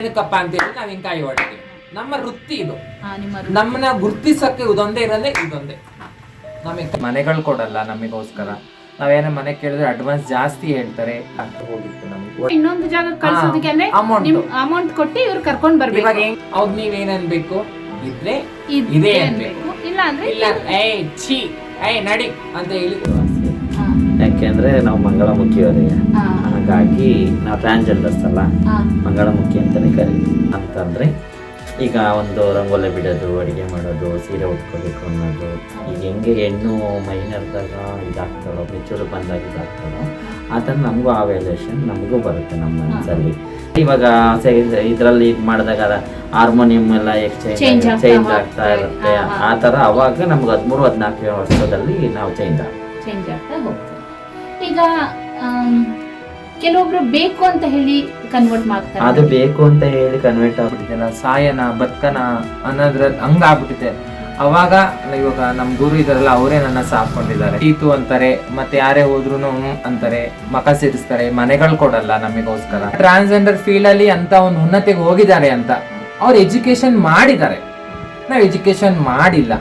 ಏನಕ್ಕಪ್ಪ ಅಂತ ಹೇಳಿ ನಾವ್ ಹಿಂಗ್ ಕಾಯಿ ಹೊಡಿತೀವಿ. ನಮ್ಮ ವೃತ್ತಿ ಇದು. ನಮ್ಮನ್ನ ಗುರ್ತಿಸಕ್ಕೆ ಇದೊಂದೇ ಇರೋದೇ ಇದೊಂದೇ. ನಮಗೆ ಮನೆಗಳು ಕೊಡಲ್ಲ ನಮಗೋಸ್ಕರ. ನಾವೇನೋ ಮನೆ ಕೇಳಿದ್ರೆ ಅಡ್ವಾನ್ಸ್ ಜಾಸ್ತಿ ಹೇಳ್ತಾರೆ ಅಂತ ಹೋಗಿತ್ತು ನಮ್ಗೆ. ಇನ್ನೊಂದು ಜಾಗ ಕಳ್ಸೋದಕ್ಕೆ ಅಂದ್ರೆ ಅಮೌಂಟ್ ಕೊಟ್ಟು ಇವ್ರು ಕರ್ಕೊಂಡ್ ಬರ್ಬೇಕು. ಇವಾಗ ಅವ್ರು ನೀವೇನ್ ಅನ್ಬೇಕು, ಇದ್ರೆ ಇದೇ ಅನ್ಬೇಕು, ಇಲ್ಲ ಅಂದ್ರೆ ಇಲ್ಲ ಏಯ್ ಛೀ ಏಯ್ ನಡಿ ಅಂತ ಹೇಳಿ. ಯಾಕೆಂದ್ರೆ ನಾವು ಮಂಗಳಮುಖಿಯವರಿಗೆ, ಹಾಗಾಗಿ ನಾವು ಟ್ರಾನ್ಸ್ಜೆಂಡರ್ಸ್ ಅಲ್ಲ, ಮಂಗಳಮುಖಿ ಅಂತಾನೆ ಕರೀತೀವಿ. ಅಂತಂದ್ರೆ ಈಗ ಒಂದು ರಂಗೋಲಿ ಬಿಡೋದು, ಅಡುಗೆ ಮಾಡೋದು, ಸೀರೆ ಉಟ್ಕೋಬೇಕು ಅನ್ನೋದು, ಈಗ ಹೆಂಗೆ ಹೆಣ್ಣು ಮೈನರ್ದಾಗ ಇದಾಗ್ತಾಳೋ, ಮೆಚೂರ್ ಬಂದಾಗ ಇದಾಗ್ತಾಳೋ ಆ ಥರ ನಮಗೂ ಆ ವ್ಯಾಲ್ಯೂಷನ್ ನಮಗೂ ಬರುತ್ತೆ ನಮ್ಮ ಮನಸ್ಸಲ್ಲಿ. ಇವಾಗ ಇದರಲ್ಲಿ ಇದು ಮಾಡಿದಾಗ ಹಾರ್ಮೋನಿಯಂ ಎಲ್ಲ ಚೇಂಜ್ ಆಗ್ತಾ ಇರುತ್ತೆ. ಆ ಥರ ಅವಾಗ ನಮ್ಗೆ 13-14 ವರ್ಷದಲ್ಲಿ ನಾವು ಚೇಂಜ್ ಆಗ್ತಾ ಹೋಗ್ತೀವಿ. ಈಗ ಕೆಲವೊಬ್ರು ಬೇಕು ಅಂತ ಹೇಳಿ ಕನ್ವರ್ಟ್ ಮಾಡ್ತಾರೆ. ಅದು ಬೇಕು ಅಂತ ಹೇಳಿ ಕನ್ವರ್ಟ್ ಆಗ್ಬಿಟ್ಟಿದೆ. ಸಾಯನ ಬದುಕನ ಅನ್ನೋದ್ರ ಹಂಗ ಆಗ್ಬಿಟ್ಟಿದೆ. ಅವಾಗ ಇವಾಗ ನಮ್ ಗುರು ಇದಾರಲ್ಲ, ಅವರೇ ನನ್ನ ಸಾಕೊಂಡಿದ್ದಾರೆ. ಈತು ಅಂತಾರೆ, ಮತ್ತೆ ಯಾರೇ ಹೋದ್ರು ಅಂತಾರೆ, ಮಕ ಸೇರಿಸ್ತಾರೆ, ಮನೆಗಳು ಕೊಡಲ್ಲ ನಮಗೋಸ್ಕರ. ಟ್ರಾನ್ಸ್ಜೆಂಡರ್ ಫೀಲ್ಡ್ ಅಲ್ಲಿ ಅಂತ ಒಂದು ಉನ್ನತಿಗೆ ಹೋಗಿದ್ದಾರೆ ಅಂತ ಅವ್ರು ಎಜುಕೇಶನ್ ಮಾಡಿದ್ದಾರೆ, ನಾವ್ ಎಜುಕೇಶನ್ ಮಾಡಿಲ್ಲ.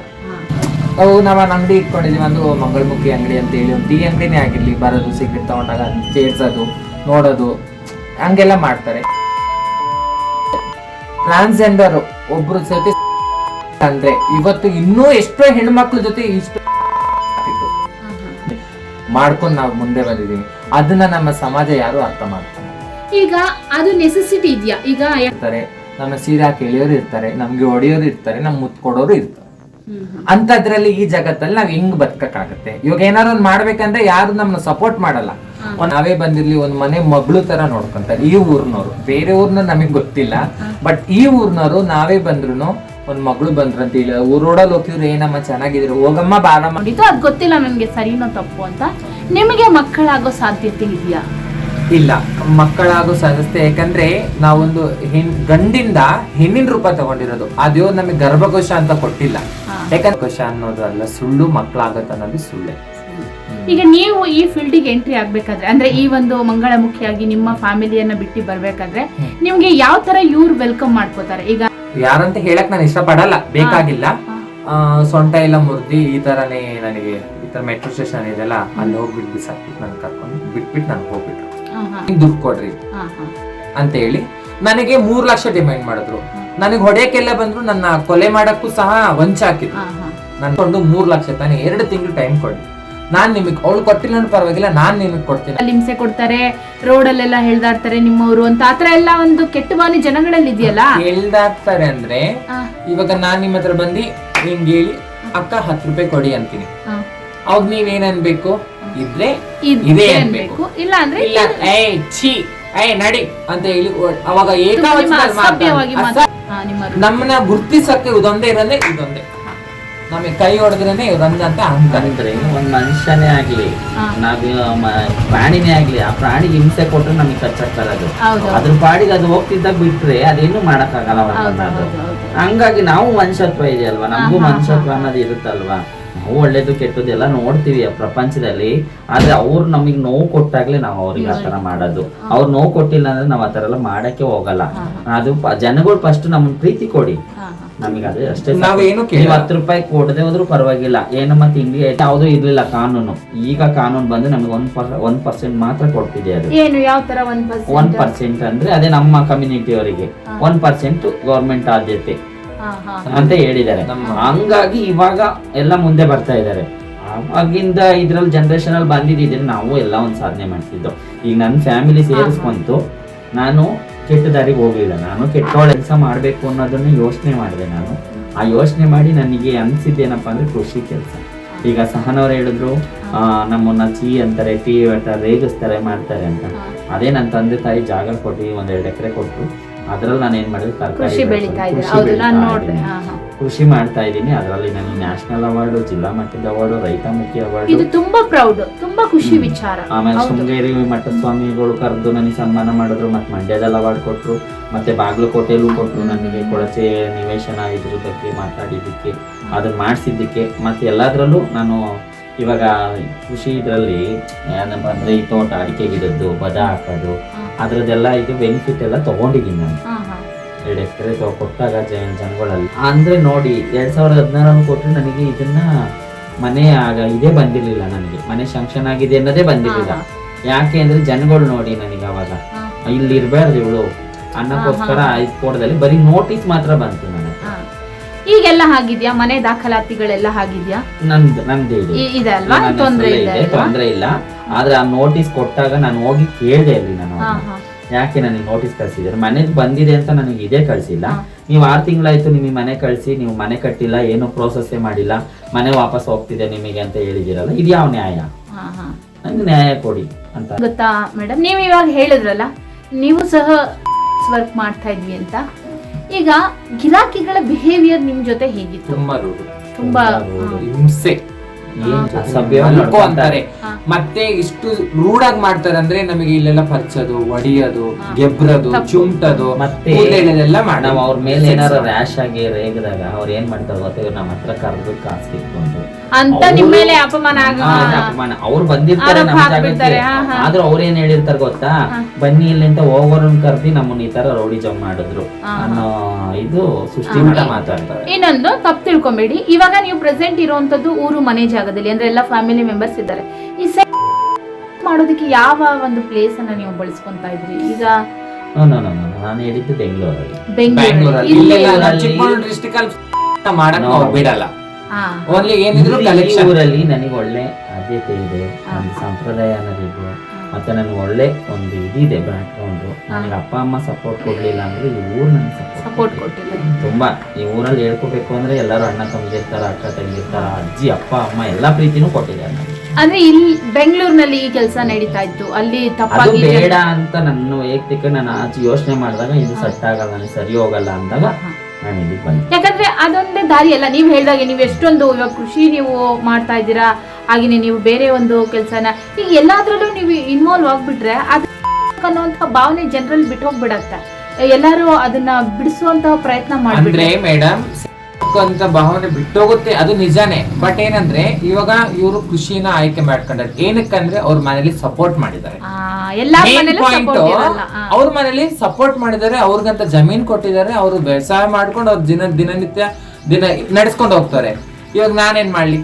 ಅವು ನಾವು ಅಂಗಡಿ ಇಟ್ಕೊಂಡಿದೀವಿ, ಒಂದು ಮಂಗಳಮುಖಿ ಅಂಗಡಿ ಅಂತ ಹೇಳಿ, ಒಂದು ಟೀ ಅಂಗಡಿನೇ ಆಗಿರ್ಲಿ, ಬರೋದು ಸಿಗರೇಟ್ ತಗೊಂಡಾಗ ಸೇರ್ಸೋದು, ನೋಡೋದು, ಹಂಗೆಲ್ಲ ಮಾಡ್ತಾರೆ. ಟ್ರಾನ್ಸ್ಜೆಂಡರ್ ಒಬ್ರು ಜೊತೆ ಅಂದ್ರೆ ಇವತ್ತು ಇನ್ನೂ ಎಷ್ಟೋ ಹೆಣ್ಮಕ್ಳ ಜೊತೆ ಇಷ್ಟು ಮಾಡ್ಕೊಂಡು ನಾವು ಮುಂದೆ ಬಂದಿದೀವಿ. ಅದನ್ನ ನಮ್ಮ ಸಮಾಜ ಯಾರು ಅರ್ಥ ಮಾಡ್ತಾರೆ. ಈಗ ಅದು ನೆಸೆಸಿಟಿ ಇದೆಯಾ? ಈಗ ಇರ್ತಾರೆ, ನಮ್ಮ ಸೀರೆ ಹಾಕಿ ಎಳೆಯೋರು ಇರ್ತಾರೆ, ನಮ್ಗೆ ಹೊಡೆಯೋರು ಇರ್ತಾರೆ, ನಮ್ ಮುತ್ತು ಕೊಡೋರು ಇರ್ತಾರೆ. ಅಂತದ್ರಲ್ಲಿ ಈ ಜಗತ್ತಲ್ಲಿ ನಾವ್ ಹೆಂಗ್ ಬದುಕಕ್ಕಾಗತ್ತೆ? ಇವಾಗ ಏನಾರು ಒಂದ್ ಮಾಡ್ಬೇಕಂದ್ರೆ ಯಾರು ನಮ್ನ ಸಪೋರ್ಟ್ ಮಾಡಲ್ಲ. ನಾವೇ ಬಂದಿರ್ಲಿ, ಒಂದ್ ಮನೆ ಮಗಳು ತರ ನೋಡ್ಕೊಂತಾರೆ ಈ ಊರ್ನವ್ರು. ಬೇರೆ ಊರ್ನ ನಮಗ್ ಗೊತ್ತಿಲ್ಲ, ಬಟ್ ಈ ಊರ್ನವ್ರು ನಾವೇ ಬಂದ್ರು ಒಂದ್ ಮಗಳು ಬಂದ್ರು ಅಂತ ಹೇಳಿ ಊರೋಡಲ್ಲಿ ಹೋಗಿದ್ರು, ಏನಮ್ಮ ಚೆನ್ನಾಗಿದ್ರು, ಹೋಗಮ್ಮ ಬಾರಮ್ಮ. ಅದ್ ಗೊತ್ತಿಲ್ಲ ನನ್ಗೆ ಸರಿನೋ ತಪ್ಪು ಅಂತ. ನಿಮಗೆ ಮಕ್ಕಳಾಗೋ ಸಾಧ್ಯತೆ ಇದೆಯಾ? ಇಲ್ಲ, ಮಕ್ಕಳಾಗೋ ಸಾಧ್ಯತೆ, ಯಾಕಂದ್ರೆ ನಾವೊಂದು ಗಂಡಿಂದ ಹೆಣ್ಣಿನ ರೂಪ ತಗೊಂಡಿರೋದು. ಆ ದೇವ್ರು ನಮಗೆ ಗರ್ಭಕೋಶ ಅಂತ ಕೊಟ್ಟಿಲ್ಲ. ಯಾಕಂದ್ರೆ ಕೋಶ ಅನ್ನೋದು ಅಲ್ಲ ಸುಳ್ಳು, ಮಕ್ಕಳಾಗತ್ತ ಅನ್ನೋದು ಸುಳ್ಳೆ. ಈಗ ನೀವು ಈ ಫೀಲ್ಡಿಗೆ ಎಂಟ್ರಿ ಆಗ್ಬೇಕಾದ್ರೆ, ಅಂದ್ರೆ ಈ ಒಂದು ಮಂಗಳಮುಖಿಯಾಗಿ ನಿಮ್ಮ ಫ್ಯಾಮಿಲಿಯನ್ನ ಬಿಟ್ಟು ಬರ್ಬೇಕಾದ್ರೆ ನಿಮ್ಗೆ ಯಾವ ತರ ಇವ್ರು ವೆಲ್ಕಮ್ ಮಾಡ್ಕೋತಾರೆ? ಈಗ ಯಾರಂತ ಹೇಳಕ್ ನಾನು ಇಷ್ಟಪಡಲ್ಲ, ಬೇಕಾಗಿಲ್ಲ. ಸೊಂಟ ಎಲ್ಲ ಮುರಿದಿ ಈ ತರನೇ ನನಗೆ ಈ ತರ ಮೆಟ್ರೋ ಸ್ಟೇಷನ್ ಇದೆಲ್ಲ, ಅಲ್ಲಿ ಹೋಗ್ಬಿಟ್ಟು ಬಿಸಾಕ್ಬಿಟ್ಟು ನನ್ ಕರ್ಕೊಂಡು ಬಿಟ್ಬಿಟ್ಟು ನನ್ಗೆ ಹೋಗ್ಬಿಟ್ರು. ದುಡ್ಡು ಕೊಡ್ರಿ ಅಂತ ಹೇಳಿ ನನಗೆ 3 ಲಕ್ಷ ಡಿಮ್ಯಾಂಡ್ ಮಾಡಿದ್ರು. ನನಗೆ ಹೊಡೆಯಕ್ಕೆಲ್ಲ ಬಂದ್ರು, ನನ್ನ ಕೊಲೆ ಮಾಡಕ್ಕೂ ಸಹ ವಂಚ ಹಾಕಿದ್ರು. ನನ್ ಕೊಂಡು 3 ಲಕ್ಷ ತಾನೆ, 2 ತಿಂಗಳು ಟೈಮ್ ಕೊಡಿ, ನಾನ್ ನಿಮಗ್ ಅವಳು ಕೊಟ್ಟಿಲ್ಲ ಅಂದ್ರೆ ಪರವಾಗಿಲ್ಲ, ನಾನ್ ನಿಮಗ್ ಕೊಡ್ತೀನಿ. ಹಿಂಸೆ ಕೊಡ್ತಾರೆ, ರೋಡಲ್ಲೆಲ್ಲ ಹೇಳ್ದಾಡ್ತಾರೆ ನಿಮ್ಮವರು ಅಂತ, ಆತರ ಎಲ್ಲ ಒಂದು ಕೆಟ್ಟ ಭಾವನೆ ಜನಗಳಲ್ಲಿ ಇದೆಯಲ್ಲ. ಹೇಳ್ದಾಡ್ತಾರೆ ಅಂದ್ರೆ ಇವಾಗ ನಾನ್ ನಿಮ್ಮ ಹತ್ರ ಬಂದು ಹಿಂಗ್ ಹೇಳಿ ಅಕ್ಕ 10 ರೂಪಾಯಿ ಕೊಡಿ ಅಂತೀನಿ. ಅವಾಗ ನೀವೇನ್ ಅನ್ಬೇಕು, ಇದ್ರೆ ಇದೇ ಅನ್ಬೇಕು, ಇಲ್ಲ ಅಂದ್ರೆ ಇಲ್ಲ ಏಯ್ ಛೀ ಏಯ್ ನಡಿ ಅಂತ ಹೇಳಿ. ಅವಾಗ ನಮ್ಮನ್ನ ಗುರ್ತಿಸಕ್ಕೆ ಇದೊಂದೇ ಇರೋದೇ ಇದೊಂದೇ. ನಮಗೆ ಕೈ ಹೊಡೆದ್ರೇನೆ ಇವ್ರಂದ ಅಂತ ಅಂತಂದ್ರೆ ಒಂದ್ ಮನುಷ್ಯನೇ ಆಗ್ಲಿ, ನಾವ್ ಪ್ರಾಣಿನೇ ಆಗ್ಲಿ, ಆ ಪ್ರಾಣಿಗೆ ಹಿಂಸೆ ಕೊಟ್ರೆ ನಮಗೆ ಕಚ್ಚಕ್ಕಲ್ಲದು. ಅದ್ರ ಪಾಡಿಗೆ ಅದು ಹೋಗ್ತಿದ್ದಾಗ ಬಿಟ್ರೆ ಅದೇನು ಮಾಡಕ್ ಆಗಲ್ಲ. ಹಂಗಾಗಿ ನಾವು ಮನುಷ್ಯತ್ವ ಇದೆಯಲ್ವಾ, ನಮಗೂ ಮನುಷ್ಯತ್ವ ಅನ್ನೋದು ಇರುತ್ತಲ್ವಾ. ನಾವು ಒಳ್ಳೇದು ಕೆಟ್ಟದ್ದು ಎಲ್ಲ ನೋಡ್ತೀವಿ ಪ್ರಪಂಚದಲ್ಲಿ, ಆದ್ರೆ ಅವ್ರು ನಮಗ್ ನೋವು ಕೊಟ್ಟಾಗ್ಲೇ ನಾವು ಅವ್ರಿಗೆ ಆತರ ಮಾಡೋದು. ಅವ್ರು ನೋವು ಕೊಟ್ಟಿಲ್ಲ ಅಂದ್ರೆ ನಾವ್ ಆತರ ಎಲ್ಲ ಮಾಡಕ್ಕೆ ಹೋಗಲ್ಲ. ಅದು ಜನಗಳು ಫಸ್ಟ್ ನಮ್ಮನ್ ಪ್ರೀತಿ ಕೊಡಿ, ನಮಗೆ ಅದೇ ಅಷ್ಟೇ. ನಾವೇನು 10 ರೂಪಾಯಿ ಕೊಡದೆ ಹೋದ್ರು ಪರವಾಗಿಲ್ಲ, ಏನಮ್ಮ ತಿಂಡಿ ಯಾವ್ದು ಇರ್ಲಿಲ್ಲ ಕಾನೂನು. ಈಗ ಕಾನೂನು ಬಂದು ನಮಗೆ 1% ಮಾತ್ರ ಕೊಡ್ತಿದೆ. ಅದು ಏನು ಯಾವ ತರ 1% ಅಂದ್ರೆ ಅದೇ ನಮ್ಮ ಕಮ್ಯುನಿಟಿ ಅವರಿಗೆ 1% ಗೌರ್ಮೆಂಟ್ ಆದ್ಯತೆ ಅಂತ ಹೇಳಿದ್ದಾರೆ. ಹಂಗಾಗಿ ಇವಾಗ ಎಲ್ಲ ಮುಂದೆ ಬರ್ತಾ ಇದ್ದಾರೆ. ಆಗಿಂದ ಇದ್ರಲ್ಲಿ ಜನರೇಷನ್ ಅಲ್ಲಿ ಬಂದಿದ್ರೆ ನಾವು ಎಲ್ಲ ಒಂದ್ ಸಾಧನೆ ಮಾಡ್ತಿದ್ದೋ. ಈಗ ನನ್ನ ಫ್ಯಾಮಿಲಿ ಸೇರಿಸ್ಕೊಂತು, ನಾನು ಕೆಟ್ಟ ದಾರಿಗೆ ಹೋಗ್ಲಿಲ್ಲ. ನಾನು ಕೆಟ್ಟೋಳ ಕೆಲಸ ಮಾಡ್ಬೇಕು ಅನ್ನೋದನ್ನ ಯೋಚನೆ ಮಾಡಿದೆ. ನಾನು ಆ ಯೋಚನೆ ಮಾಡಿ ನನಗೆ ಅನ್ಸಿದ್ದೇನಪ್ಪ ಅಂದ್ರೆ ಕೃಷಿ ಕೆಲಸ. ಈಗ ಸಹನವ್ರು ಹೇಳಿದ್ರು ನಮ್ಮನ್ನ ಚೀ ಅಂತಾರೆ, ಟೀ ರೇಗಿಸ್ತಾರೆ, ಮಾಡ್ತಾರೆ ಅಂತ. ಅದೇ ನನ್ನ ತಂದೆ ತಾಯಿ ಜಾಗ ಕೊಟ್ಟು 1-2 ಎಕರೆ ಕೊಟ್ಟು ಅದ್ರಲ್ಲಿ ನಾನು ಏನ್ ಮಾಡಿದ್ರೆ ಕೃಷಿ ಮಾಡ್ತಾ ಇದ್ದೀನಿ. ಅದರಲ್ಲಿ ನನಗೆ ನ್ಯಾಷನಲ್ ಅವಾರ್ಡ್, ಜಿಲ್ಲಾ ಮಟ್ಟದ ಅವಾರ್ಡ್, ರೈತಮುಖಿ ಅವಾರ್ಡ್, ಇದು ತುಂಬಾ ಪ್ರೌಡ್, ತುಂಬಾ ಖುಷಿ ವಿಚಾರ. ಆಮೇಲೆ ಶೃಂಗೇರಿ ಮಠ ಸ್ವಾಮಿಗಳು ಕರೆದು ನನಗೆ ಸನ್ಮಾನ ಮಾಡಿದ್ರು, ಮತ್ತೆ ಮಂಡ್ಯದಲ್ಲಿ ಅವಾರ್ಡ್ ಕೊಟ್ರು, ಮತ್ತೆ ಬಾಗಲಕೋಟೆಯಲ್ಲೂ ಕೊಟ್ರು ನನಗೆ ಕೊಳಚೆ ನಿವೇಶನ ಇದ್ರ ಬಗ್ಗೆ ಮಾತಾಡಿದ್ದಕ್ಕೆ, ಅದನ್ನ ಮಾಡಿಸಿದ್ದಕ್ಕೆ. ಮತ್ತೆ ಎಲ್ಲದ್ರಲ್ಲೂ ನಾನು ಇವಾಗ ಕೃಷಿ ಇದರಲ್ಲಿ ಏನಪ್ಪ ಅಂದ್ರೆ ಈ ತೋಟ, ಅಡಿಕೆ ಗಿಡದ್ದು, ಬದ ಹಾಕೋದು, ಅದ್ರದ್ದೆಲ್ಲ ಇದು ಬೆನಿಫಿಟ್ ಎಲ್ಲ ತಗೊಂಡಿದ್ದೀನಿ ನಾನು. ಎಕರೆ ಕೊಟ್ಟಾಗ ಜನಗಳಲ್ಲಿ ಅಂದ್ರೆ ನೋಡಿ 2016 ಕೊಟ್ಟರೆ ನನಗೆ ಇದನ್ನ ಮನೆ ಇದೇ ಬಂದಿರ್ಲಿಲ್ಲ, ನನಗೆ ಮನೆ ಶಾಂಕ್ಷನ್ ಆಗಿದೆ ಅನ್ನೋದೇ ಬಂದಿರ್ಲಿಲ್ಲ. ಯಾಕೆ ಅಂದ್ರೆ ಜನಗಳು ನೋಡಿ ನನಗೆ ಅವಾಗ ಇಲ್ಲಿ ಇರ್ಬಾರ್ದು ಇವಳು ಅನ್ನಕ್ಕೋಸ್ಕರ ಕೋಟದಲ್ಲಿ ಬರೀ ನೋಟಿಸ್ ಮಾತ್ರ ಬಂತು ನನಗೆ. ಈಗೆಲ್ಲ ಆಗಿದ್ಯಾ? ಮನೆ ದಾಖಲಾತಿಗಳೆಲ್ಲ ಆಗಿದ್ಯಾ? ನಂದೇ ಇದೆ ಅಲ್ವಾ? ತೊಂದ್ರೆ ಇಲ್ಲ. ಆದ್ರೆ ಆ ನೋಟಿಸ್ ಕೊಟ್ಟಾಗ ನಾನು ಹೋಗಿ ಕೇಳಿದೆ ಅಲ್ಲಿ ನಾನು ಯಾಕೆ ನನಗೆ ನೋಟಿಸ್ ಕಳ್ಸಿದ್ರೆ ಮನೆಗೆ ಬಂದಿದೆ ಅಂತ ನನಗೆ ಇದೇ ಕಳ್ಸಿಲ್ಲ. ನೀವು 6 ತಿಂಗಳಾಯ್ತು ನಿಮಗೆ ಮನೆ ಕಳ್ಸಿ, ನೀವು ಮನೆ ಕಟ್ಟಿಲ್ಲ, ಏನು ಪ್ರೋಸೆಸ್ ಮಾಡಿಲ್ಲ, ಮನೆ ವಾಪಸ್ ಹೋಗ್ತಿದೆ ನಿಮಗೆ ಅಂತ ಹೇಳಿದಿರಲ್ಲ, ಇದು ಯಾವ ನ್ಯಾಯ? ನಂಗೆ ನ್ಯಾಯ ಕೊಡಿ ಅಂತ. ಗೊತ್ತಾ ಮೇಡಮ್, ನೀವು ಇವಾಗ ಹೇಳಿದ್ರಲ್ಲ ನೀವು ಸಹ ವರ್ಕ್ ಮಾಡ್ತಾ ಇದ್ವಿ ಅಂತ. ಈಗ ಗಿರಾಕಿಗಳ ಬಿಹೇವಿಯರ್ ನಿಮ್ ಜೊತೆ ಹೇಗಿತ್ತು? ತುಂಬಾ ಹಿಂಸೆ ಅಂತಾರೆ, ಮತ್ತೆ ಇಷ್ಟು ರೂಢಾಗಿ ಮಾಡ್ತಾರೆ ಅಂದ್ರೆ ನಮಗೆ ಇಲ್ಲೆಲ್ಲ ಪರ್ಚೋದು, ಹೊಡಿಯೋದು, ಗೆಬ್ರದು, ಚುಮ್ಟದು, ಮತ್ತೆ ನಾವು ಅವ್ರ ಮೇಲೆ ಏನಾರ ರ್ಯಾಶ್ ಆಗಿ ರೇಗದಾಗ ಅವ್ರು ಏನ್ ಮಾಡ್ತಾರೆ ಗೊತ್ತಿಲ್ಲ, ನಮ್ಮ ಹತ್ರ ಕರೆದು ಕಾಸು ಕಿತ್ಕೊಂಡು ಅಂತ ನಿಮ್ಮ ಮೇಲೆ ಅಪಮಾನ ಅವ್ರು ಬಂದಿರ್ತಾರೆ ನಮ್ಮ ಜಾಗಕ್ಕೆ. ಆದ್ರೂ ಅವ್ರ ಏನ್ ಹೇಳಿರ್ತಾರೆ ಗೊತ್ತಾ, ಬನ್ನಿ ಇಲ್ಲಿಂದ ಓವರ್ ಕರ್ದಿ ನಮ್ಮನ್ನ ಈ ತರ ರೌಡಿಜಮ್ ಮಾಡಿದ್ರು ಅನ್ನೋ ಇದು ಸೃಷ್ಟಿ ಮಾತಾಡ್ತಾರೆ. ಇನ್ನೊಂದು ತಪ್ಪು ತಿಳ್ಕೊಂಬೇಡಿ, ಇವಾಗ ನೀವು ಪ್ರೆಸೆಂಟ್ ಇರುವಂತದ್ದು ಊರು ಮನೆ ಜಾಗದಲ್ಲಿ, ಅಂದ್ರೆ ಎಲ್ಲ ಫ್ಯಾಮಿಲಿ ಮೆಂಬರ್ಸ್ ಇದ್ದಾರೆ. ಈ ಮಾಡೋದಕ್ಕೆ ಯಾವ ಒಂದು ಪ್ಲೇಸ್ ಅನ್ನ ನೀವು ಬಳಸ್ಕೊಂತ ಇದ್ರಿ? ಈಗ ನಾನು ಹೇಳಿದ್ದು ಬೆಂಗಳೂರಲ್ಲಿ ಬಿಡಲ್ಲ. ಊರಲ್ಲಿ ನನಗೆ ಒಳ್ಳೆ ಆದ್ಯತೆ ಇದೆ, ನನ್ನ ಸಂಪ್ರದಾಯ ಅನ್ನೋದಿದೆ, ಮತ್ತೆ ನನಗೆ ಒಳ್ಳೆ ಒಂದು ಇದಿದೆ ಬ್ಯಾಕ್ ಗ್ರೌಂಡ್. ನನಗೆ ಅಪ್ಪ ಅಮ್ಮ ಸಪೋರ್ಟ್ ಕೊಡ್ಲಿಲ್ಲ ಅಂದ್ರೆ ಈ ಊರು ನನಗೆ ಸಪೋರ್ಟ್ ಕೊಟ್ಟಿಲ್ಲ. ತುಂಬಾ ಈ ಊರಲ್ಲಿ ಹೇಳ್ಕೋಬೇಕು ಅಂದ್ರೆ ಎಲ್ಲರೂ ಅಣ್ಣ ತಂಗಿರ್ತಾರ, ಅಕ್ಕ ತಂಗಿರ್ತಾರ, ಅಜ್ಜಿ ಅಪ್ಪ ಅಮ್ಮ ಎಲ್ಲಾ ಪ್ರೀತಿನೂ ಕೊಟ್ಟಿದ್ದಾರೆ ನನಗೆ. ಅಂದ್ರೆ ಇಲ್ಲಿ ಬೆಂಗಳೂರಿನಲ್ಲಿ ಈ ಕೆಲಸ ನಡೀತಾ ಇತ್ತು, ಅಲ್ಲಿ ತಪ್ಪಾಗಿ ಬೇಡ ಅಂತ ನನ್ನ ವೈಯಕ್ತಿಕ ನಾನು ಆಚೆ ಯೋಚನೆ ಮಾಡಿದಾಗ ಇದು ಸೆಟ್ ಆಗಲ್ಲ, ನನಗೆ ಸರಿ ಹೋಗಲ್ಲ ಅಂದಾಗ ನಾನು ಇಲ್ಲಿಗೆ ಬಂದೆ. ಯಾಕಂದ್ರೆ ಅದೊಂದೇ ದಾರಿ ಅಲ್ಲ. ನೀವು ಹೇಳಿದಾಗೆ ನೀವು ಎಷ್ಟೊಂದು ಇವಾಗ ಕೃಷಿ ನೀವು ಮಾಡ್ತಾ ಇದ್ದೀರಾ, ಹಾಗೇನೆ ನೀವು ಬೇರೆ ಒಂದು ಕೆಲಸನ ಈಗ ಎಲ್ಲಾದ್ರಲ್ಲೂ ನೀವು ಇನ್ವಾಲ್ವ್ ಆಗ್ಬಿಟ್ರೆ ಅದು ಅನ್ನುವಂತಹ ಭಾವನೆ ಜನರಲ್ಲಿ ಬಿಟ್ಟು ಹೋಗ್ಬಿಡತ್ತೆ. ಎಲ್ಲರೂ ಅದನ್ನ ಬಿಡಿಸುವಂತಹ ಪ್ರಯತ್ನ ಮಾಡಿದ್ರೆ ಮೇಡಮ್ ಅಂತ ಭಾವನೆ ಬಿಟ್ಟೋಗುತ್ತೆ, ಅದು ನಿಜಾನೇ. ಬಟ್ ಏನಂದ್ರೆ ಇವಾಗ ಇವರು ಕೃಷಿನ ಆಯ್ಕೆ ಮಾಡ್ಕೊಂಡ್ರೆ ಏನಕ್ಕಂದ್ರೆ ಅವ್ರ ಮನೇಲಿ ಸಪೋರ್ಟ್ ಮಾಡಿದ್ದಾರೆ. ಅವ್ರ ಮನೇಲಿ ಸಪೋರ್ಟ್ ಮಾಡಿದ್ದಾರೆ, ಅವ್ರಿಗಂತ ಜಮೀನ್ ಕೊಟ್ಟಿದ್ದಾರೆ, ಅವ್ರು ವ್ಯವಸಾಯ ಮಾಡ್ಕೊಂಡು ಅವ್ರ ದಿನನಿತ್ಯ ನಡೆಸ್ಕೊಂಡು ಹೋಗ್ತಾರೆ. ಇವಾಗ ನಾನೇನ್ ಮಾಡ್ಲಿ?